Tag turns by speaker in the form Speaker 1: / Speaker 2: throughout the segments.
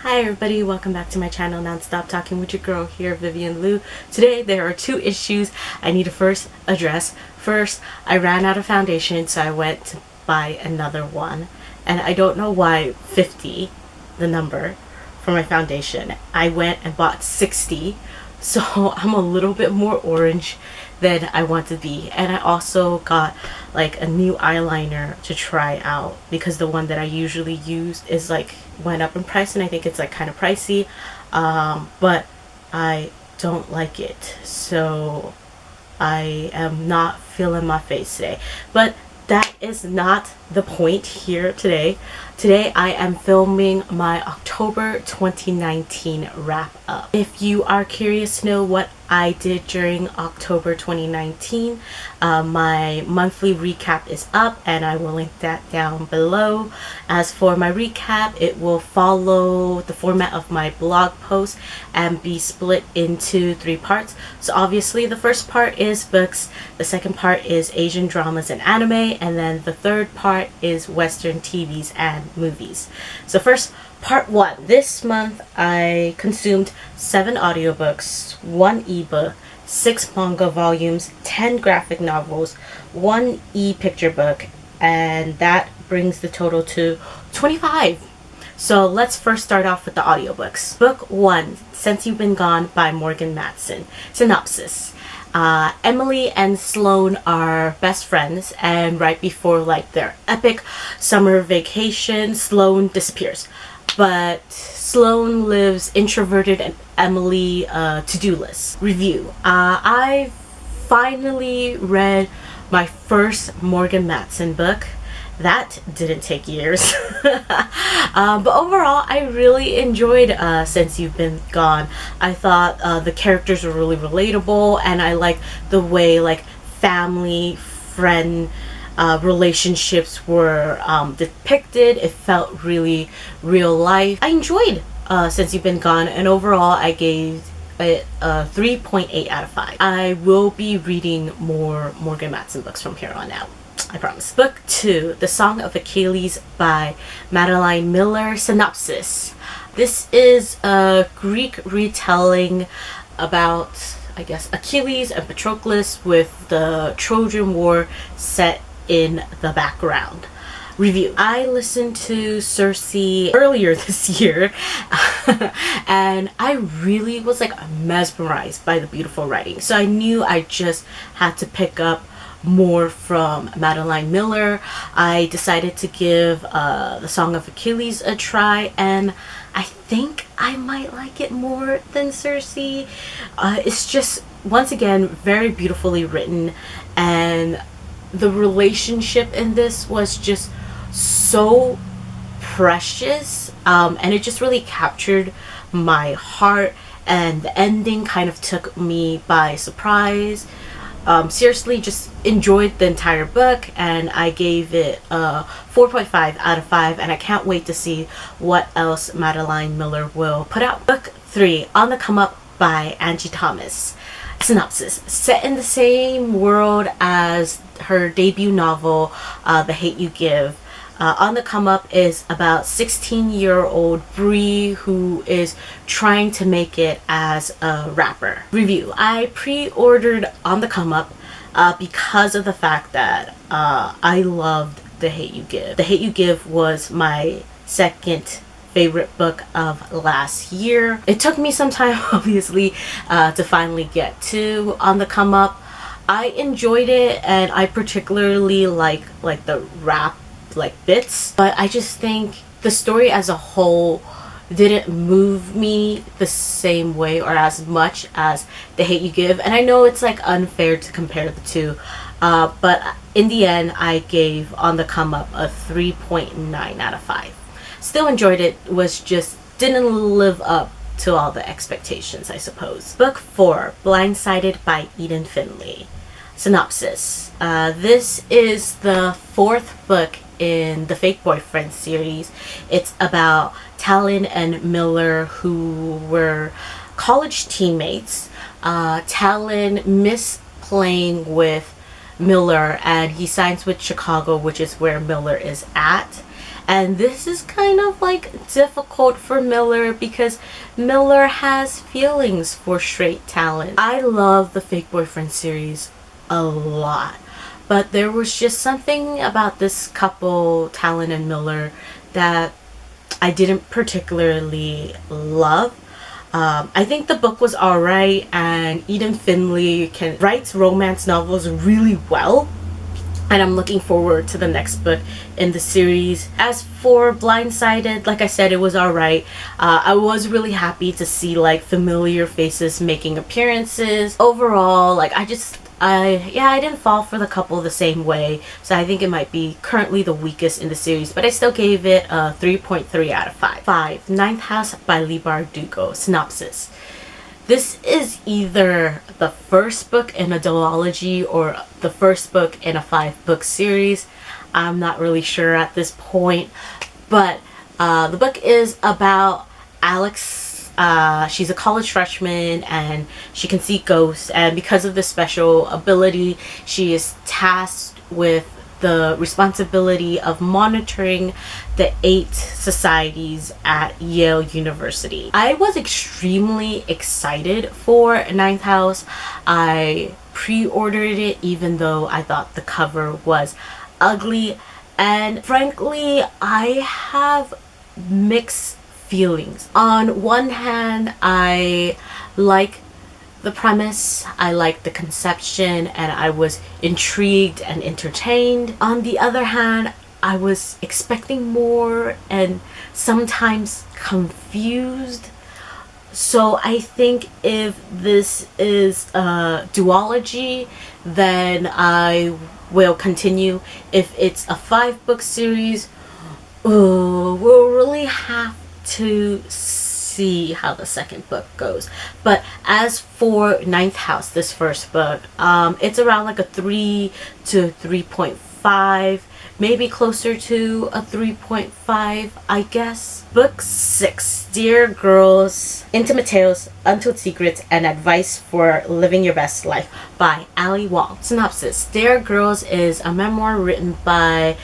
Speaker 1: Hi everybody, welcome back to my channel, Non-Stop Talking with your girl here, Vivian Liu. Today there are two issues I need to first address. First, I ran out of foundation, so I went to buy another one. And I don't know why 50, the number, for my foundation. I went and bought 60, so I'm a little bit more orange than I want to be. And I also got like a new eyeliner to try out because the one that I usually use is like went up in price, and I think it's like kind of pricey, but I don't like it, so I am not feeling my face today. But that is not the point here today. Today I am filming my October 2019 wrap up. If you are curious to know what I did during October 2019, my monthly recap is up and I will link that down below. As for my recap, it will follow the format of my blog post and be split into 3 parts. So obviously the first part is books, the second part is Asian dramas and anime, and then the third part is Western TVs and movies. So first, part 1. This month I consumed 7 audiobooks, 1 ebook, 6 manga volumes, 10 graphic novels, 1 e-picture book, and that brings the total to 25. So let's first start off with the audiobooks. Book 1, Since You've Been Gone by Morgan Matson. Synopsis. Emily and Sloane are best friends, and right before like their epic summer vacation, Sloane disappears. But Sloane lives introverted and Emily to-do list. Review. I finally read my first Morgan Matson book. That didn't take years. But overall, I really enjoyed Since You've Been Gone. I thought the characters were really relatable, and I liked the way like family, friend relationships were depicted. It felt really real life. I enjoyed Since You've Been Gone, and overall I gave it a 3.8 out of 5. I will be reading more Morgan Matson books from here on out, I promise. Book 2, The Song of Achilles by Madeline Miller. Synopsis. This is a Greek retelling about, I guess, Achilles and Patroclus with the Trojan War set in the background. Review. I listened to Circe earlier this year and I really was like mesmerized by the beautiful writing. So I knew I just had to pick up more from Madeline Miller. I decided to give The Song of Achilles a try, and I think I might like it more than Circe. It's just, once again, very beautifully written, and the relationship in this was just so precious, and it just really captured my heart, and the ending kind of took me by surprise. Seriously, just enjoyed the entire book, and I gave it a 4.5 out of 5, and I can't wait to see what else Madeline Miller will put out. Book 3, On the Come Up by Angie Thomas. Synopsis. Set in the same world as her debut novel, The Hate You Give, On the Come Up is about 16-year-old Bree who is trying to make it as a rapper. Review. I pre-ordered On the Come Up because of the fact that I loved The Hate You Give. The Hate You Give was my second favorite book of last year. It took me some time, obviously, to finally get to On the Come Up. I enjoyed it, and I particularly like the rap bits, but I just think the story as a whole didn't move me the same way or as much as The Hate You Give. And I know it's like unfair to compare the two, but in the end I gave On the Come Up a 3.9 out of 5. Still enjoyed it, was just didn't live up to all the expectations, I suppose. Book 4, Blindsided by Eden Finley. Synopsis. This is the 4th book in the Fake Boyfriend series. It's about Talon and Miller, who were college teammates. Talon missed playing with Miller, and he signs with Chicago, which is where Miller is at. And this is kind of like difficult for Miller because Miller has feelings for straight talent. I love the Fake Boyfriend series a lot, but there was just something about this couple, Talon and Miller, that I didn't particularly love. I think the book was alright, and Eden Finley writes romance novels really well, and I'm looking forward to the next book in the series. As for Blindsided, like I said, it was alright. I was really happy to see like familiar faces making appearances. Overall, like I didn't fall for the couple the same way, so I think it might be currently the weakest in the series, but I still gave it a 3.3 out of 5. 5. Ninth House by Leigh Bardugo. Synopsis. This is either the first book in a duology or the first book in a 5-book series. I'm not really sure at this point, but the book is about Alex. She's a college freshman and she can see ghosts, and because of this special ability, she is tasked with the responsibility of monitoring the 8 societies at Yale University. I was extremely excited for Ninth House. I pre-ordered it even though I thought the cover was ugly, and frankly I have mixed feelings. On one hand, I like the premise, I like the conception, and I was intrigued and entertained. On the other hand, I was expecting more and sometimes confused. So I think if this is a duology, then I will continue. If it's a 5-book series, we'll really have to see how the second book goes. But as for Ninth House, this first book, it's around like a 3 to 3.5, maybe closer to a 3.5, I guess. Book 6, Dear Girls, Intimate Tales, Untold Secrets, and Advice for Living Your Best Life by Ali Wong. Synopsis. Dear Girls is a memoir written by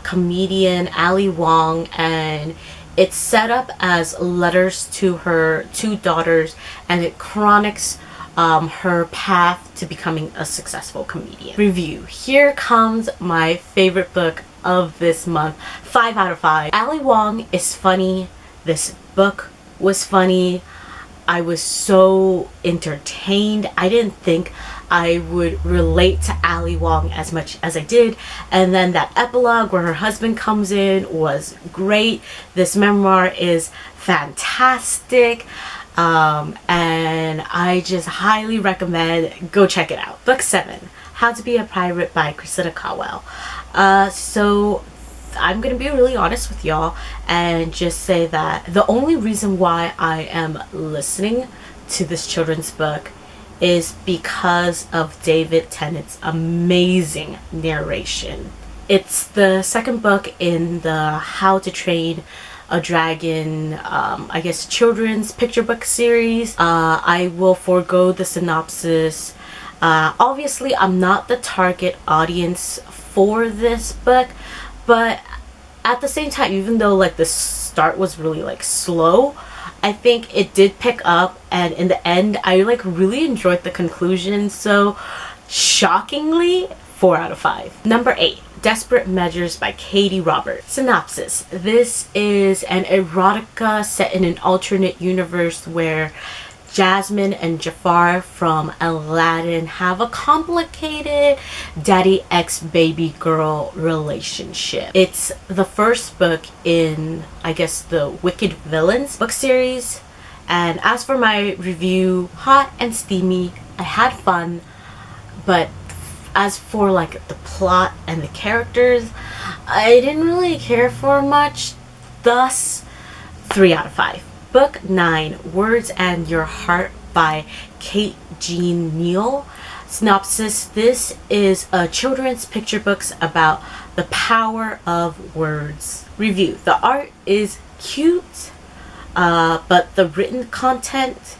Speaker 1: comedian Ali Wong, and it's set up as letters to her 2 daughters, and it chronicles her path to becoming a successful comedian. Review. Here comes my favorite book of this month. 5 out of 5. Ali Wong is funny. This book was funny. I was so entertained. I didn't think I would relate to Ali Wong as much as I did, and then that epilogue where her husband comes in was great. This memoir is fantastic, and I just highly recommend go check it out. Book 7, How to Be a Pirate by Christina Cowell. So I'm gonna be really honest with y'all and just say that the only reason why I am listening to this children's book is because of David Tennant's amazing narration. It's the second book in the How to Train a Dragon, I guess, children's picture book series. I will forego the synopsis. Obviously, I'm not the target audience for this book, but at the same time, even though like the start was really like slow, I think it did pick up, and in the end I like really enjoyed the conclusion. So shockingly, 4 out of 5. Number 8, Desperate Measures by Katie Roberts. Synopsis. This is an erotica set in an alternate universe where Jasmine and Jafar from Aladdin have a complicated daddy ex-baby girl relationship. It's the first book in, I guess, the Wicked Villains book series. And as for my review, hot and steamy. I had fun, but as for like the plot and the characters, I didn't really care for much. Thus, 3 out of 5. Book 9, Words and Your Heart by Kate Jean Neal. Synopsis. This is a children's picture books about the power of words. Review. The art is cute, but the written content,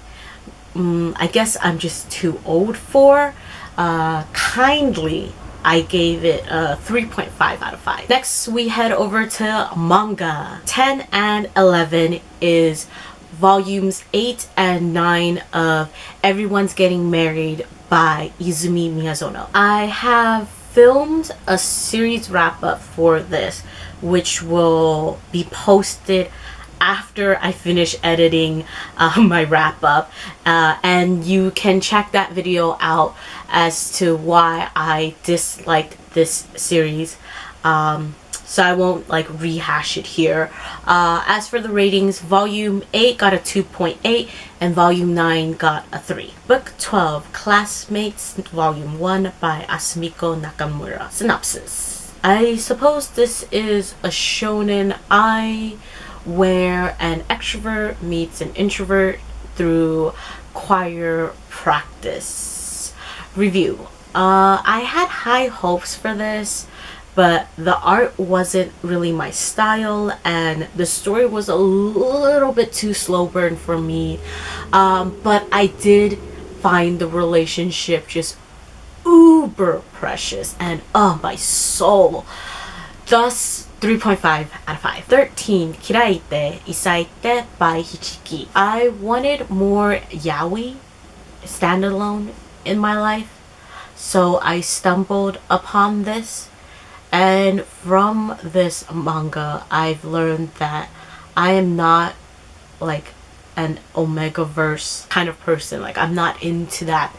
Speaker 1: I guess I'm just too old for. Kindly I gave it a 3.5 out of 5. Next, we head over to manga. 10 and 11 is volumes 8 and 9 of Everyone's Getting Married by Izumi Miyazono. I have filmed a series wrap up for this, which will be posted after I finish editing my wrap up, and you can check that video out as to why I disliked this series. So I won't like rehash it here. As for the ratings, volume 8 got a 2.8 and volume 9 got a 3. Book 12, Classmates, volume 1 by Asumiko Nakamura. Synopsis. I suppose this is a shonen ai where an extrovert meets an introvert through choir practice. Review. I had high hopes for this, but the art wasn't really my style and the story was a little bit too slow burn for me. But I did find the relationship just uber precious and oh my soul. Thus 3.5 out of 5. 13, Kiraite Isaite by Hichiki. I wanted more yaoi standalone in my life, so I stumbled upon this, and from this manga I've learned that I am not like an Omegaverse kind of person. Like, I'm not into that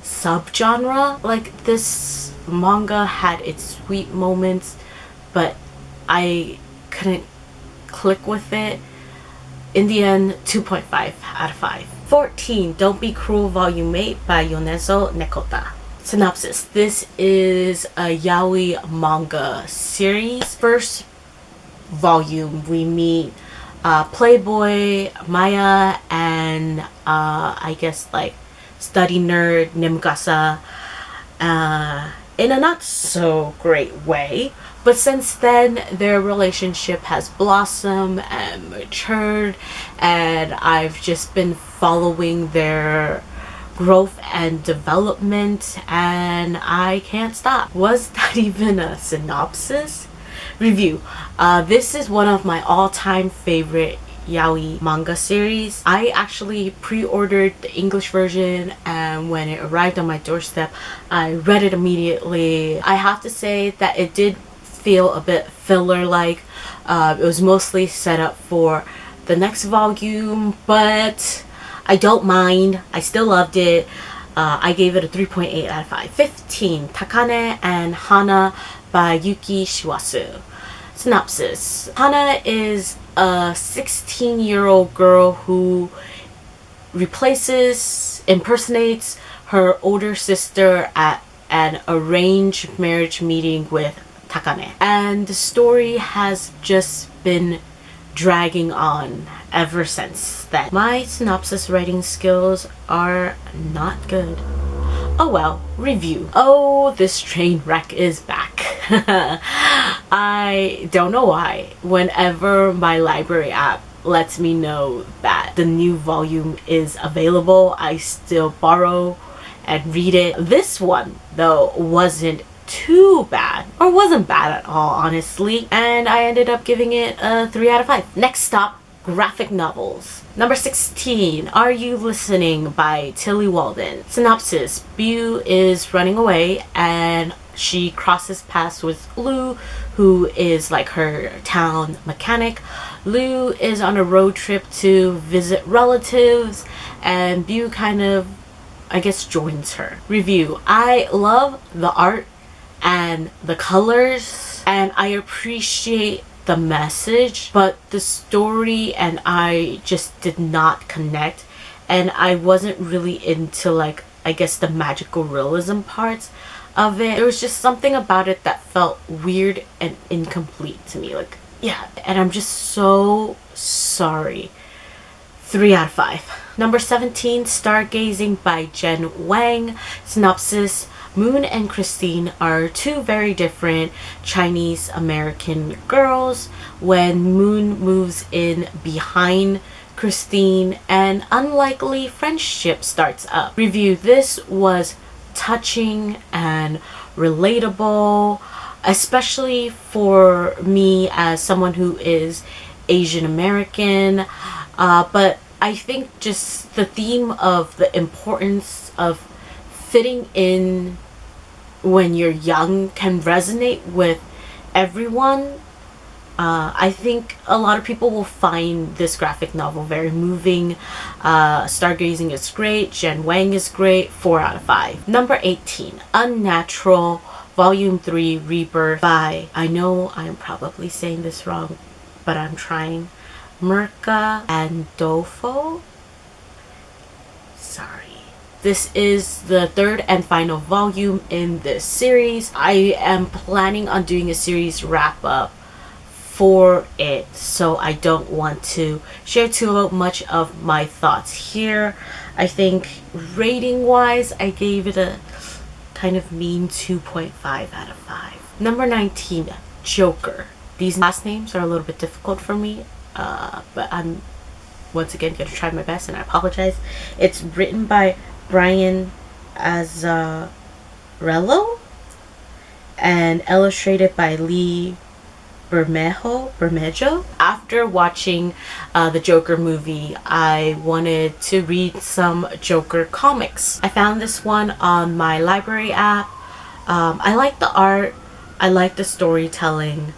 Speaker 1: subgenre. Like, this manga had its sweet moments, but I couldn't click with it. In the end, 2.5 out of 5. 14, Don't Be Cruel Volume 8 by Yonezo Nekota. Synopsis. This is a yaoi manga series. First volume, we meet Playboy Maya and I guess like study nerd Nimgasa in a not so great way. But since then, their relationship has blossomed and matured, and I've just been following their growth and development, and I can't stop. Was that even a synopsis? Review. This is one of my all-time favorite yaoi manga series. I actually pre-ordered the English version, and when it arrived on my doorstep, I read it immediately. I have to say that it did feel a bit filler-like. It was mostly set up for the next volume, but I don't mind. I still loved it. I gave it a 3.8 out of 5. 15, Takane and Hana by Yuki Shiwasu. Synopsis. Hana is a 16-year-old girl who impersonates her older sister at an arranged marriage meeting with Takane. And the story has just been dragging on ever since then. My synopsis writing skills are not good. Oh well. Review. Oh, this train wreck is back. I don't know why. Whenever my library app lets me know that the new volume is available, I still borrow and read it. This one, though, wasn't too bad, or wasn't bad at all, honestly, and I ended up giving it a 3 out of 5. Next stop, graphic novels. Number 16, Are You Listening by Tilly Walden. Synopsis. Byu is running away and she crosses paths with Lu, who is like her town mechanic. Lu is on a road trip to visit relatives, and Byu kind of, I guess, joins her. Review. I love the art and the colors, and I appreciate the message, but the story and I just did not connect, and I wasn't really into, like, I guess the magical realism parts of it. There was just something about it that felt weird and incomplete to me. Like, yeah, and I'm just so sorry. 3 out of 5. Number 17, Stargazing by Jen Wang. Synopsis. Moon and Christine are two very different Chinese American girls. When Moon moves in behind Christine, an unlikely friendship starts up. Review. This was touching and relatable, especially for me as someone who is Asian American. But I think just the theme of the importance of fitting in when you're young can resonate with everyone. I think a lot of people will find this graphic novel very moving. Stargazing is great. Jen Wang is great. 4 out of 5. Number 18, Unnatural, Volume 3, Rebirth by, I know I'm probably saying this wrong, but I'm trying, Mirka Andolfo. Sorry. This is the third and final volume in this series. I am planning on doing a series wrap up for it, so I don't want to share too much of my thoughts here. I think rating wise, I gave it a kind of mean 2.5 out of 5. Number 19, Joker. These last names are a little bit difficult for me, but I'm once again going to try my best, and I apologize. It's written by Brian Azzarello and illustrated by Lee Bermejo. After watching the Joker movie, I wanted to read some Joker comics. I found this one on my library app. I like the art, I like the storytelling,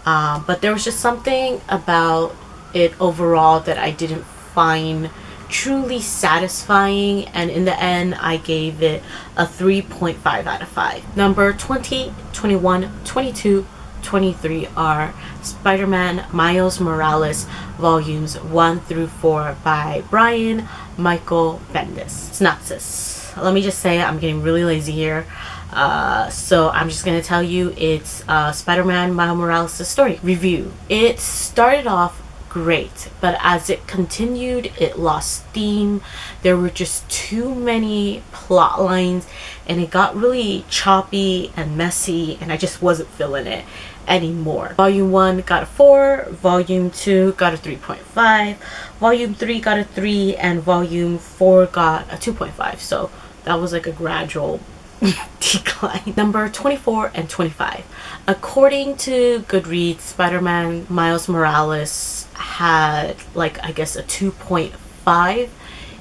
Speaker 1: but there was just something about it overall that I didn't find truly satisfying, and in the end I gave it a 3.5 out of 5. Number 20, 21, 22, 23 are Spider-Man Miles Morales volumes 1 through 4 by Brian Michael Bendis. Synopsis. Let me just say I'm getting really lazy here. So I'm just gonna tell you it's Spider-Man Miles Morales' story. Review. It started off great, but as it continued, it lost steam. There were just too many plot lines, and it got really choppy and messy, and I just wasn't feeling it anymore. Volume 1 got a 4, Volume 2 got a 3.5, Volume 3 got a 3, and Volume 4 got a 2.5. So that was like a gradual decline. Number 24 and 25. According to Goodreads, Spider-Man Miles Morales had like, I guess, a 2.5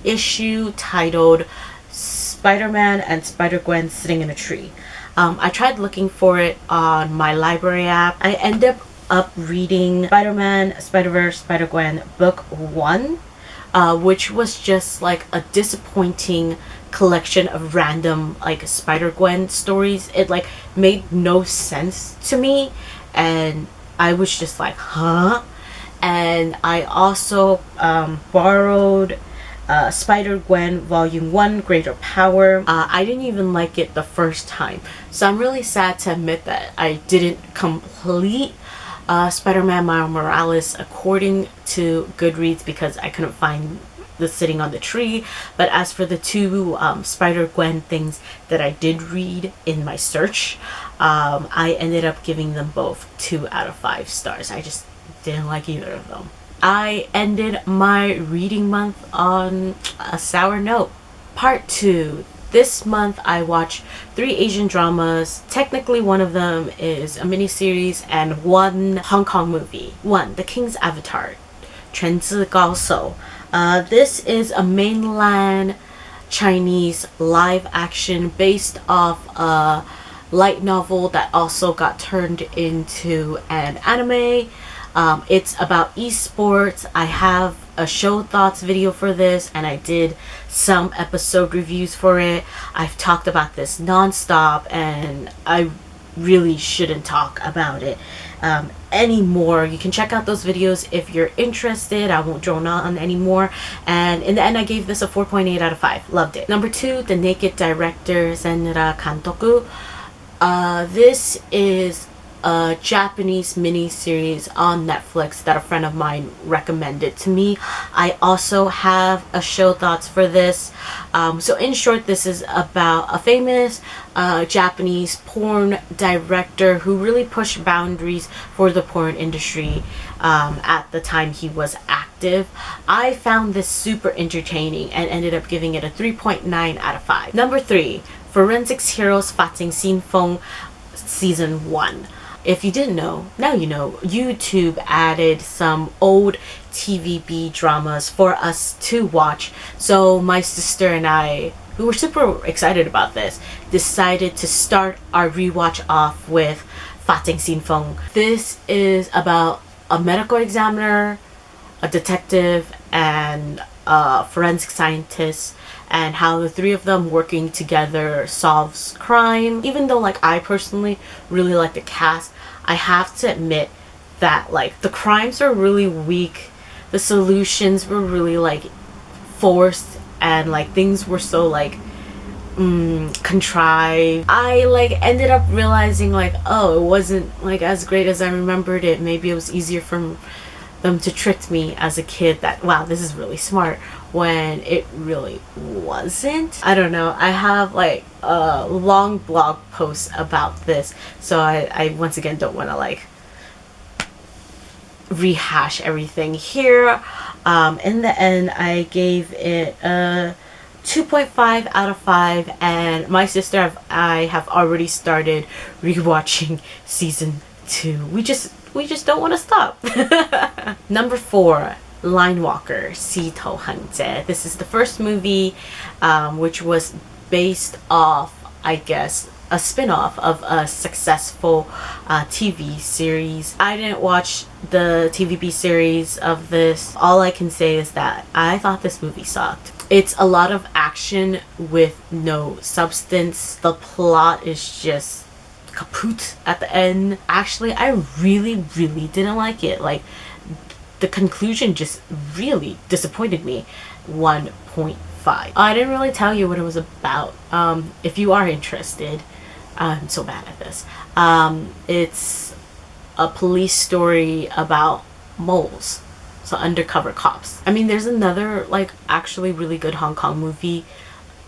Speaker 1: issue titled Spider-Man and Spider-Gwen Sitting in a Tree. I tried looking for it on my library app. I ended up reading Spider-Man, Spider-Verse, Spider-Gwen Book 1, which was just like a disappointing collection of random like Spider-Gwen stories. It like made no sense to me, and I was just like, huh? And I also borrowed Spider-Gwen Volume 1, Greater Power. I didn't even like it the first time, so I'm really sad to admit that I didn't complete Spider-Man Miles Morales according to Goodreads because I couldn't find the Sitting on the Tree. But as for the two Spider-Gwen things that I did read in my search, I ended up giving them both 2 out of 5 stars. I just didn't like either of them. I ended my reading month on a sour note. Part 2. This month I watched 3 Asian dramas. Technically one of them is a miniseries and 1 Hong Kong movie. 1. The King's Avatar, 全智高手. This is a mainland Chinese live action based off a light novel that also got turned into an anime. It's about esports. I have a show thoughts video for this, and I did some episode reviews for it. I've talked about this non-stop, and I really shouldn't talk about it anymore. You can check out those videos if you're interested. I won't drone on anymore. And in the end, I gave this a 4.8 out of 5. Loved it. Number 2, The Naked Director, Zenra Kantoku. This is a Japanese mini-series on Netflix that a friend of mine recommended to me. I also have a show thoughts for this. So in short, this is about a famous Japanese porn director who really pushed boundaries for the porn industry at the time he was active. I found this super entertaining and ended up giving it a 3.9 out of 5. Number 3, Forensics Heroes Fating Xin Feng Season 1. If you didn't know, now you know. YouTube added some old TVB dramas for us to watch. So my sister and I, who were super excited about this, decided to start our rewatch off with Fating Xin Feng. This is about a medical examiner, a detective, and a forensic scientist, and how the three of them working together solves crime. Even though like I personally really like the cast, I have to admit that like the crimes were really weak, the solutions were really like forced, and like things were so like contrived. I like ended up realizing like, oh, it wasn't like as great as I remembered it. Maybe it was easier for them to trick me as a kid that, wow, this is really smart, when it really wasn't. I don't know. I have like a long blog post about this, so I once again don't want to like rehash everything here. In the end, I gave it a 2.5 out of 5, and my sister I have already started rewatching season 2. We just don't want to stop. Number 4, Line Walker, 西头横街. This is the first movie which was based off, I guess, a spin-off of a successful TV series. I didn't watch the TVB series of this. All I can say is that I thought this movie sucked. It's a lot of action with no substance. The plot is just kaput at the end. Actually, I really didn't like it. Like, the conclusion just really disappointed me. 1.5. I didn't really tell you what it was about. If you are interested, I'm so bad at this. It's a police story about moles, so undercover cops. I mean, there's another like actually really good Hong Kong movie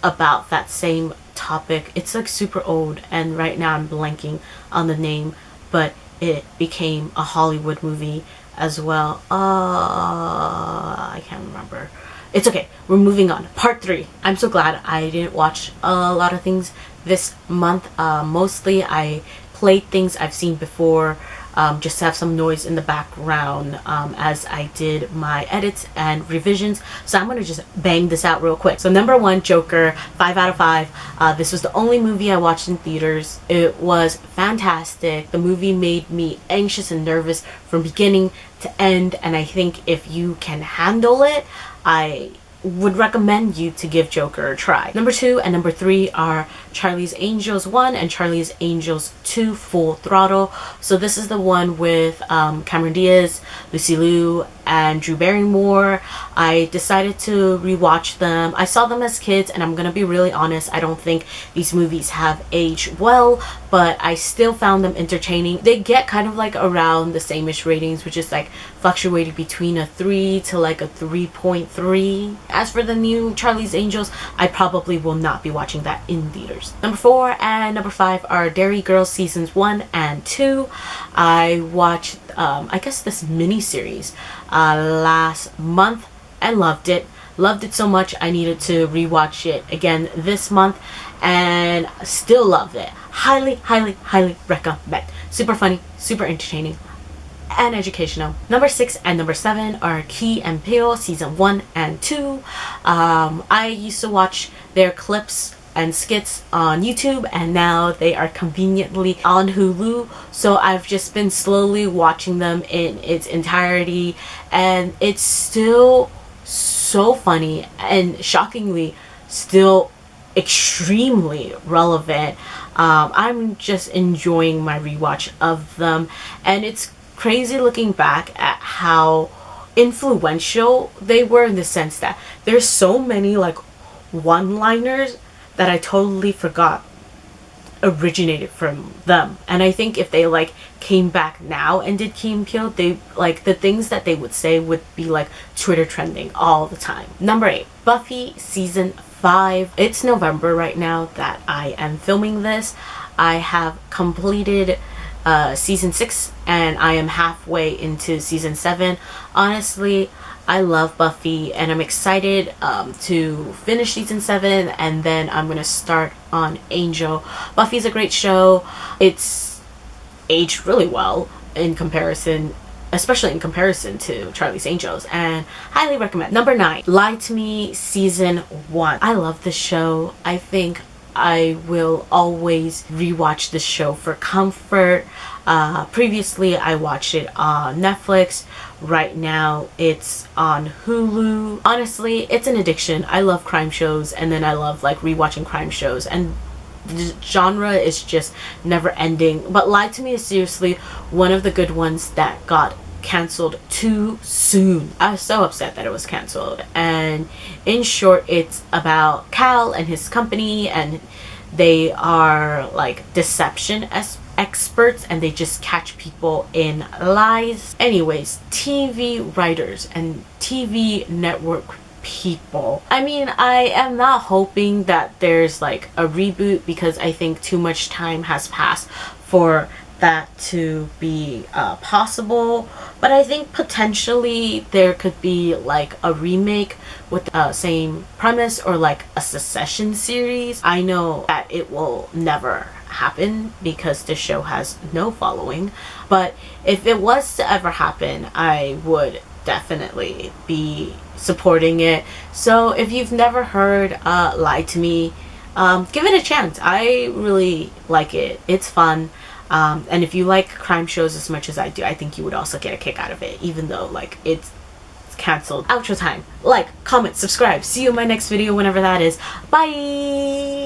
Speaker 1: about that same topic. It's like super old, and right now I'm blanking on the name, but it became a Hollywood movie as well. I can't remember. It's okay, we're moving on. Part 3. I'm so glad I didn't watch a lot of things this month. Mostly I played things I've seen before, just to have some noise in the background as I did my edits and revisions. So I'm gonna just bang this out real quick. So number 1, Joker, 5 out of 5. This was the only movie I watched in theaters. It was fantastic. The movie made me anxious and nervous from beginning to end, and I think if you can handle it, I would recommend you to give Joker a try. Number 2 and number 3 are Charlie's Angels 1 and Charlie's Angels 2 Full Throttle. So this is the one with Cameron Diaz, Lucy Liu, and Drew Barrymore. I decided to rewatch them. I saw them as kids, and I'm gonna be really honest, I don't think these movies have aged well, but I still found them entertaining. They get kind of like around the same-ish ratings, which is like fluctuating between a 3 to like a 3.3. As for the new Charlie's Angels, I probably will not be watching that in theaters. Number 4 and number 5 are Dairy Girls seasons 1 and 2. I watched I guess this mini-series last month and loved it. Loved it so much I needed to rewatch it again this month, and still loved it. Highly recommend. Super funny, super entertaining, and educational. Number 6 and number 7 are Key and Peele season 1 and 2. I used to watch their clips and skits on YouTube, and now they are conveniently on Hulu, so I've just been slowly watching them in its entirety, and it's still so funny and shockingly still extremely relevant. I'm just enjoying my rewatch of them, and it's crazy looking back at how influential they were, in the sense that there's so many like one-liners that I totally forgot originated from them. And I think if they like came back now and did Key and Peele, they like the things that they would say would be like Twitter trending all the time. Number 8, Buffy season 5. It's November right now that I am filming this. I have completed season 6 and I am halfway into season 7. Honestly, I love Buffy, and I'm excited to finish season 7, and then I'm gonna start on Angel. Buffy's a great show. It's aged really well in comparison, especially in comparison to Charlie's Angels, and highly recommend. Number 9, Lie to Me season 1. I love this show. I think I will always rewatch this show for comfort. Previously I watched it on Netflix. Right now it's on Hulu. Honestly, it's an addiction. I love crime shows, and then I love like rewatching crime shows, and the genre is just never ending. But Lie to Me is seriously one of the good ones that got canceled too soon. I was so upset that it was canceled. And in short, it's about Cal and his company, and they are like deception experts, and they just catch people in lies. Anyways, TV writers and TV network people, I mean, I am not hoping that there's like a reboot, because I think too much time has passed for that to be possible. But I think potentially there could be like a remake with the same premise, or like a Succession series. I know that it will never happen because this show has no following, but if it was to ever happen, I would definitely be supporting it. So if you've never heard Lie to Me, give it a chance. I really like it. It's fun. And if you like crime shows as much as I do, I think you would also get a kick out of it, even though like it's canceled. Outro time. Like, comment, subscribe. See you in my next video, whenever that is. Bye.